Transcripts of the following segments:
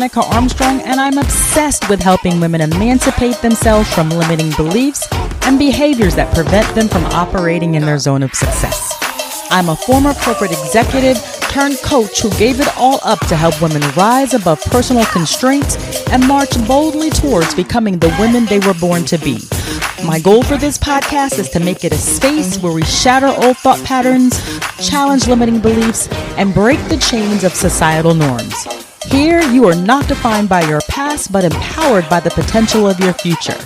Veronica Armstrong, and I'm obsessed with helping women emancipate themselves from limiting beliefs and behaviors that prevent them from operating in their zone of success. I'm a former corporate executive turned coach who gave it all up to help women rise above personal constraints and march boldly towards becoming the women they were born to be. My goal for this podcast is to make it a space where we shatter old thought patterns, challenge limiting beliefs, and break the chains of societal norms. Here, you are not defined by your past, but empowered by the potential of your future.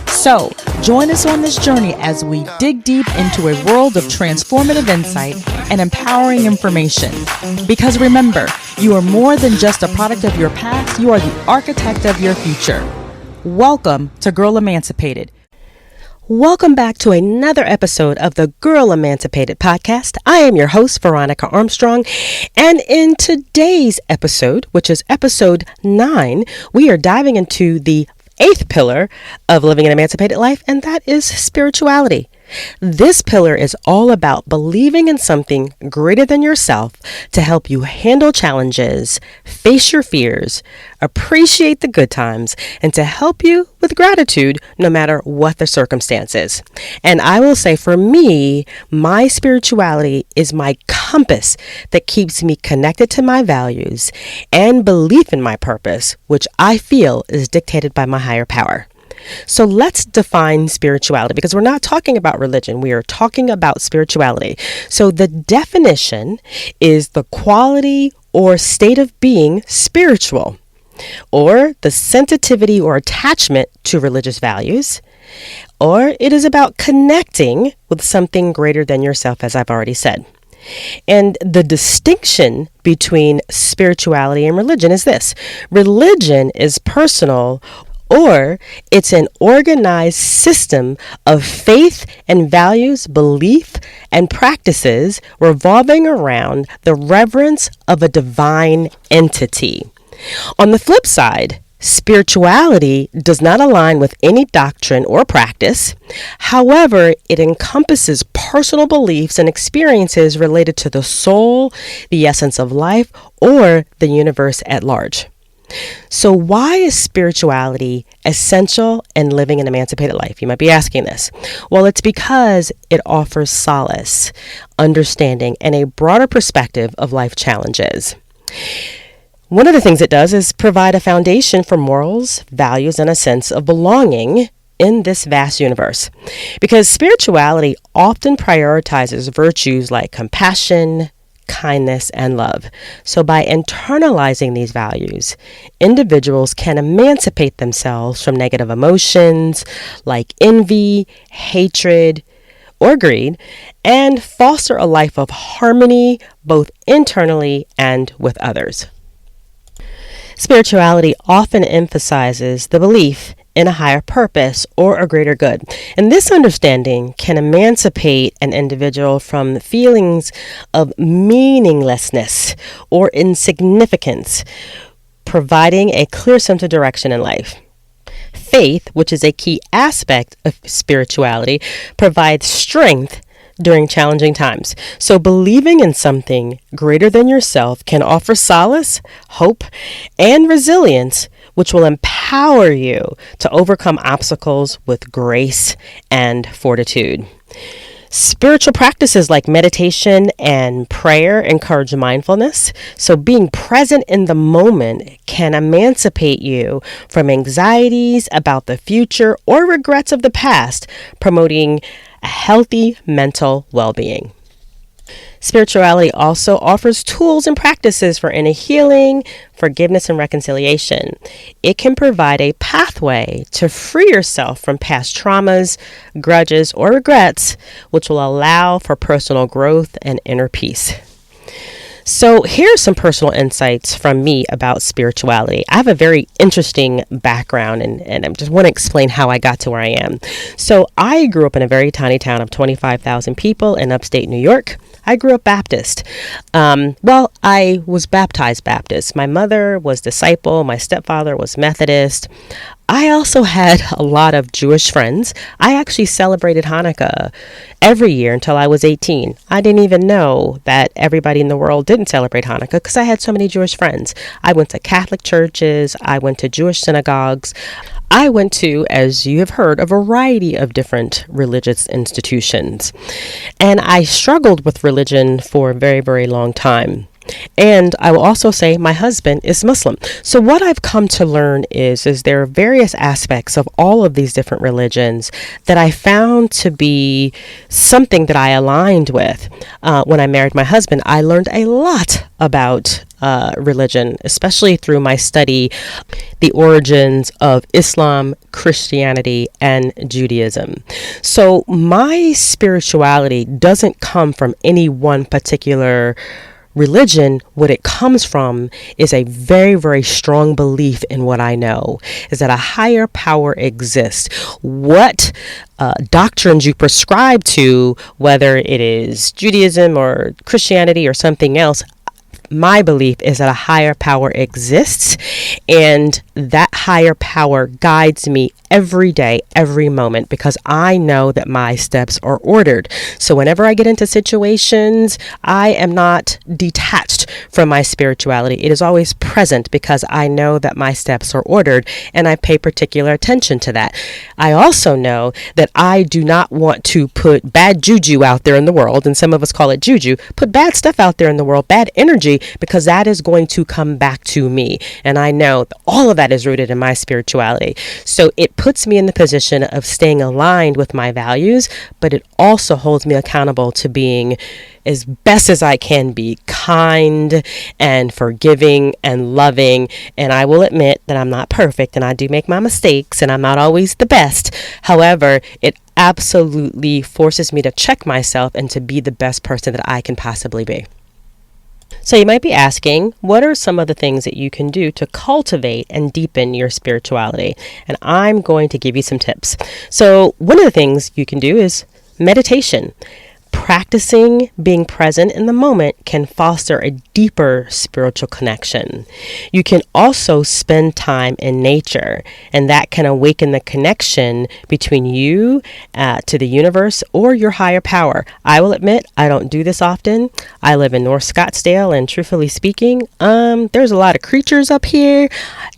So, join us on this journey as we dig deep into a world of transformative insight and empowering information. Because remember, you are more than just a product of your past, you are the architect of your future. Welcome to Girl Emancipated. Welcome back to another episode of the Girl Emancipated podcast. I am your host, Veronica Armstrong, and in today's episode, which is episode 9, we are diving into the 8th pillar of living an emancipated life, and that is spirituality. This pillar is all about believing in something greater than yourself to help you handle challenges, face your fears, appreciate the good times, and to help you with gratitude no matter what the circumstances. And I will say for me, my spirituality is my compass that keeps me connected to my values and belief in my purpose, which I feel is dictated by my higher power. So let's define spirituality, because we're not talking about religion. We are talking about spirituality. So the definition is the quality or state of being spiritual, or the sensitivity or attachment to religious values, or it is about connecting with something greater than yourself, as I've already said. And the distinction between spirituality and religion is this. Religion is personal, or it's an organized system of faith and values, belief, and practices revolving around the reverence of a divine entity. On the flip side, spirituality does not align with any doctrine or practice. However, it encompasses personal beliefs and experiences related to the soul, the essence of life, or the universe at large. So why is spirituality essential in living an emancipated life? You might be asking this. Well, it's because it offers solace, understanding, and a broader perspective of life challenges. One of the things it does is provide a foundation for morals, values, and a sense of belonging in this vast universe. Because spirituality often prioritizes virtues like compassion, kindness, and love. So by internalizing these values, individuals can emancipate themselves from negative emotions like envy, hatred, or greed, and foster a life of harmony both internally and with others. Spirituality often emphasizes the belief in a higher purpose or a greater good. And this understanding can emancipate an individual from feelings of meaninglessness or insignificance, providing a clear sense of direction in life. Faith, which is a key aspect of spirituality, provides strength during challenging times. So believing in something greater than yourself can offer solace, hope, and resilience, which will empower you to overcome obstacles with grace and fortitude. Spiritual practices like meditation and prayer encourage mindfulness. So being present in the moment can emancipate you from anxieties about the future or regrets of the past, promoting a healthy mental well-being. Spirituality also offers tools and practices for inner healing, forgiveness, and reconciliation. It can provide a pathway to free yourself from past traumas, grudges, or regrets, which will allow for personal growth and inner peace. So here's some personal insights from me about spirituality. I have a very interesting background and I just want to explain how I got to where I am. So I grew up in a very tiny town of 25,000 people in upstate New York. I grew up Baptist. Well, I was baptized Baptist. My mother was disciple. My stepfather was Methodist. I also had a lot of Jewish friends. I actually celebrated Hanukkah every year until I was 18. I didn't even know that everybody in the world didn't celebrate Hanukkah because I had so many Jewish friends. I went to Catholic churches. I went to Jewish synagogues. I went to, as you have heard, a variety of different religious institutions. And I struggled with religion for a very, very long time. And I will also say my husband is Muslim. So what I've come to learn is there are various aspects of all of these different religions that I found to be something that I aligned with. When I married my husband, I learned a lot about religion, especially through my study, the origins of Islam, Christianity, and Judaism. So my spirituality doesn't come from any one particular religion. What it comes from is a very, very strong belief in what I know, is that a higher power exists. What doctrines you prescribe to, whether it is Judaism or Christianity or something else, my belief is that a higher power exists, and that higher power guides me every day, every moment, because I know that my steps are ordered. So whenever I get into situations, I am not detached from my spirituality. It is always present because I know that my steps are ordered, and I pay particular attention to that. I also know that I do not want to put bad juju out there in the world, and some of us call it juju, put bad stuff out there in the world, bad energy, because that is going to come back to me. And I know that all of that is rooted in my spirituality. So it puts me in the position of staying aligned with my values, but it also holds me accountable to being as best as I can be kind and forgiving and loving. And I will admit that I'm not perfect and I do make my mistakes and I'm not always the best. However, it absolutely forces me to check myself and to be the best person that I can possibly be. So you might be asking, what are some of the things that you can do to cultivate and deepen your spirituality? And I'm going to give you some tips. So one of the things you can do is meditation. Practicing being present in the moment can foster a deeper spiritual connection. You can also spend time in nature, and that can awaken the connection between you to the universe or your higher power. I will admit, I don't do this often. I live in North Scottsdale, and truthfully speaking, there's a lot of creatures up here.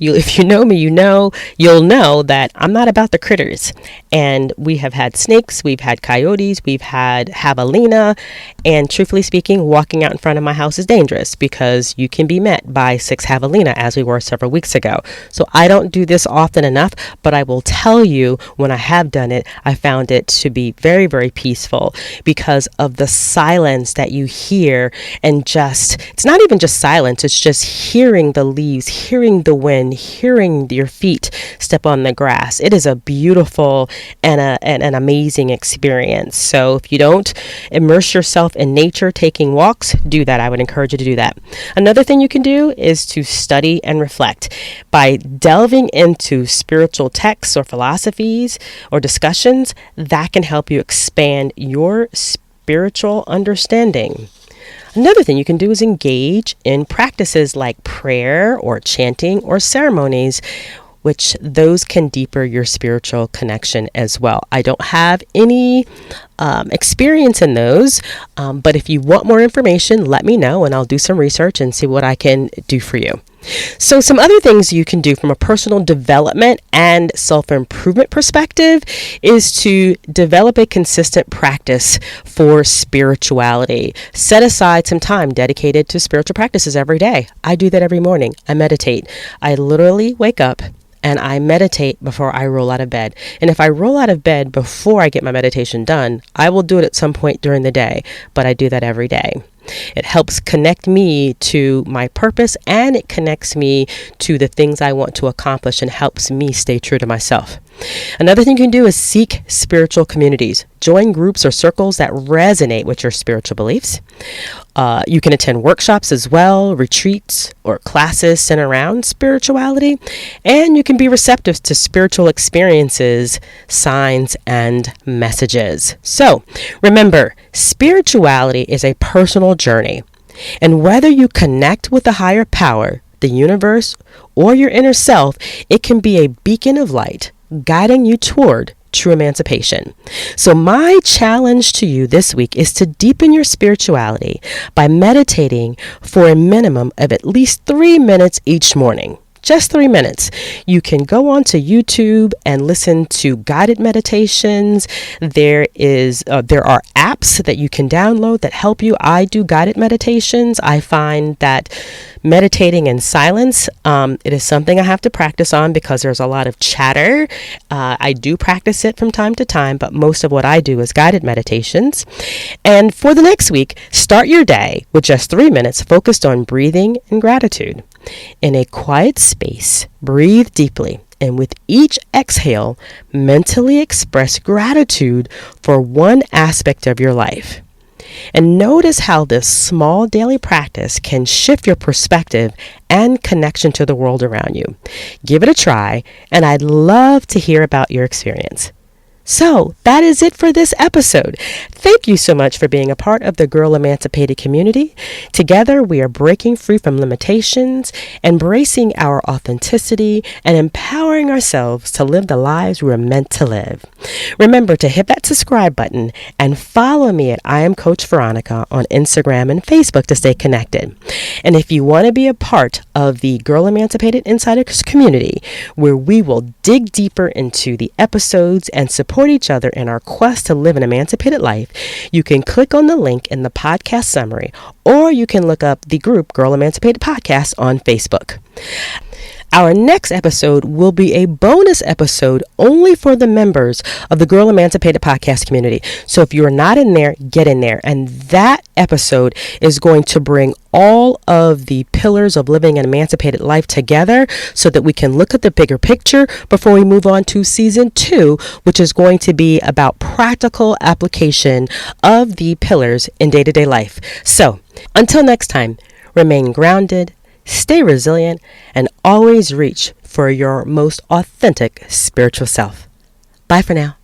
If you know me, you'll know that I'm not about the critters. And we have had snakes, we've had coyotes, we've had javelina, and truthfully speaking, walking out in front of my house is dangerous because you can be met by 6 javelina, as we were several weeks ago. So I don't do this often enough, but I will tell you, when I have done it, I found it to be very, very peaceful because of the silence that you hear. And it's not even just silence, it's just hearing the leaves, hearing the wind, hearing your feet step on the grass. It is a beautiful and an amazing experience. So if you don't immerse yourself in nature, taking walks, do that. I would encourage you to do that. Another thing you can do is to study and reflect. By delving into spiritual texts or philosophies or discussions, that can help you expand your spiritual understanding. Another thing you can do is engage in practices like prayer or chanting or ceremonies, which those can deepen your spiritual connection as well. I don't have any experience in those, but if you want more information, let me know and I'll do some research and see what I can do for you. So some other things you can do from a personal development and self-improvement perspective is to develop a consistent practice for spirituality. Set aside some time dedicated to spiritual practices every day. I do that every morning. I meditate. I literally wake up and I meditate before I roll out of bed. And if I roll out of bed before I get my meditation done, I will do it at some point during the day, but I do that every day. It helps connect me to my purpose, and it connects me to the things I want to accomplish and helps me stay true to myself. Another thing you can do is seek spiritual communities. Join groups or circles that resonate with your spiritual beliefs. You can attend workshops as well, retreats or classes centered around spirituality, and you can be receptive to spiritual experiences, signs, and messages. So remember, spirituality is a personal journey. And whether you connect with a higher power, the universe, or your inner self, it can be a beacon of light guiding you toward true emancipation. So my challenge to you this week is to deepen your spirituality by meditating for a minimum of at least 3 minutes each morning. Just 3 minutes. You can go onto YouTube and listen to guided meditations. There are apps that you can download that help you. I do guided meditations. I find that meditating in silence, it is something I have to practice on because there's a lot of chatter. I do practice it from time to time, but most of what I do is guided meditations. And for the next week, start your day with just 3 minutes focused on breathing and gratitude. In a quiet space, breathe deeply, and with each exhale, mentally express gratitude for one aspect of your life. And notice how this small daily practice can shift your perspective and connection to the world around you. Give it a try, and I'd love to hear about your experience. So that is it for this episode. Thank you so much for being a part of the Girl Emancipated community. Together, we are breaking free from limitations, embracing our authenticity, and empowering ourselves to live the lives we're meant to live. Remember to hit that subscribe button and follow me at I Am Coach Veronica on Instagram and Facebook to stay connected. And if you want to be a part of the Girl Emancipated Insiders community, where we will dig deeper into the episodes and support each other in our quest to live an emancipated life, you can click on the link in the podcast summary, or you can look up the group Girl Emancipated Podcast on Facebook. Our next episode will be a bonus episode only for the members of the Girl Emancipated Podcast community. So if you're not in there, get in there. And that episode is going to bring all of the pillars of living an emancipated life together so that we can look at the bigger picture before we move on to season 2, which is going to be about practical application of the pillars in day-to-day life. So until next time, remain grounded, stay resilient, and always reach for your most authentic spiritual self. Bye for now.